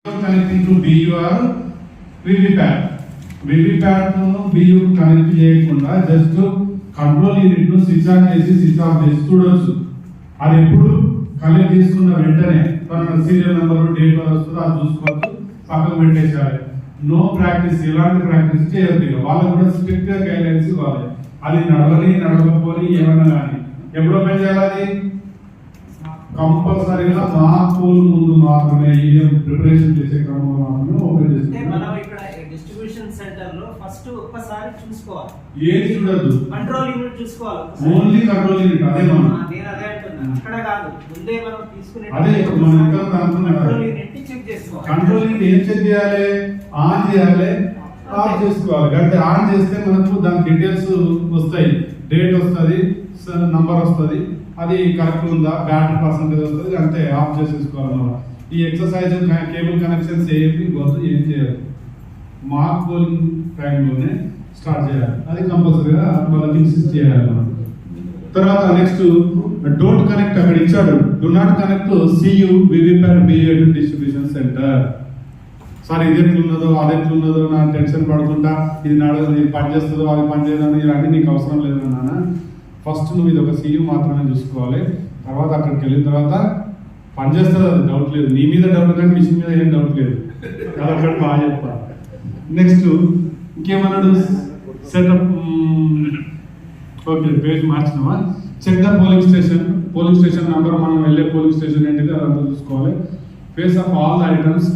connecting to BU or VVPAT. VVPAT BU connect చేయకుండా just control unit ను switch on చేసి switch off చేసి చూడొచ్చు. అది ఎప్పుడు కనెక్ట్ చేసుకున్న వెంటనే తన సీరియల్ నెంబర్ డేట్ వస్తుందో అది చూసుకోవచ్చు, పక్కన పెట్టేసారు. నో ప్రాక్టీస్, ఎలాంటి ప్రాక్టీస్ చేయొద్దు. వాళ్ళకు కూడా స్ట్రిక్ట్ గా గైడ్లైన్స్ ఇవ్వాలి. అది నడవకపోని ఏమన్నా కానీ ఎప్పుడు ఓపెన్ చేయాలి? కంపల్సరీగా మాకు ముందు మాత్రమే ఈవీఎం ప్రిపరేషన్ చేసే క్రమంలో మాత్రమే ఓపెన్ చేస్తాం. మనం ఇక్కడ డిస్ట్రిబ్యూషన్ సెంటర్ లో ఫస్ట్ ఒక్కసారి చూసుకోవాలి. ఏది చూడొద్దు, కంట్రోల్ యూనిట్ చూసుకోవాలి. Only control unit. అదే మనం నేను అదే అంటున్నా, అక్కడ కాదు ముందే మనం తీసుకునే అదే ఇప్పుడు మనం ఇంకా అనుకున్నాం. కంట్రోల్ యూనిట్ ని చెక్ చేసుకోవాలి. కంట్రోల్ యూనిట్ ఏం చెక్ చేయాలి? ఆన్ చేయాలి, ఆఫ్ చేసుకోవాలి. అంటే ఆన్ చేస్తే మనకు దాని డీటెయిల్స్ వస్తాయి, డేట్ వస్తుంది, నంబర్ వస్తుంది, అది కరెక్ట్ ఉందా, బ్యాటరీ పర్సెంటేజ్ వస్తుంది. అంతే, ఆఫ్ చేసేసుకోవాలి. మనం ఈ ఎక్సర్సైజ్ కేబుల్ కనెక్షన్స్ ఏమి వద్దు, ఏం చేయాలి, మార్క్ పోలింగ్ టైంలోనే స్టార్ట్ చేయాలి. అది కంపల్సరీగా వాళ్ళకి ఇన్సిస్ట్ చేయాలి మనం. తర్వాత నెక్స్ట్ డోంట్ కనెక్ట్ అక్కడ ఇచ్చాడు. Do not connect CU VVPAT బిఏడ్ డిస్ట్రిబ్యూషన్ సెంటర్. సార్ ఇది ఎట్లున్నదో అది ఎట్లున్నదో నా టెన్షన్ పడుతుంటా, ఇది ఇది పనిచేస్తుందో అది పనిచేయదో ఇవన్నీ నీకు అవసరం లేదు నాన్న. ఫస్ట్ నువ్వు ఇది ఒక సియు మాత్రమే చూసుకోవాలి. తర్వాత అక్కడికి వెళ్ళిన తర్వాత పనిచేస్తుంది, అది డౌట్ లేదు. నీ మీద డౌట్ కానీ మిషన్ మీద ఏం డౌట్ లేదు. అది అక్కడ బాగా చెప్తా. నెక్స్ట్ ఇంకేమన్నాడు? సెటప్. ఓకే, పేజ్ మార్చినావా? Check the polling station. Polling station number, మనం వెళ్ళే పోలింగ్ స్టేషన్ ఏంటిది అదంతా చూసుకోవాలి. Phase of all the items.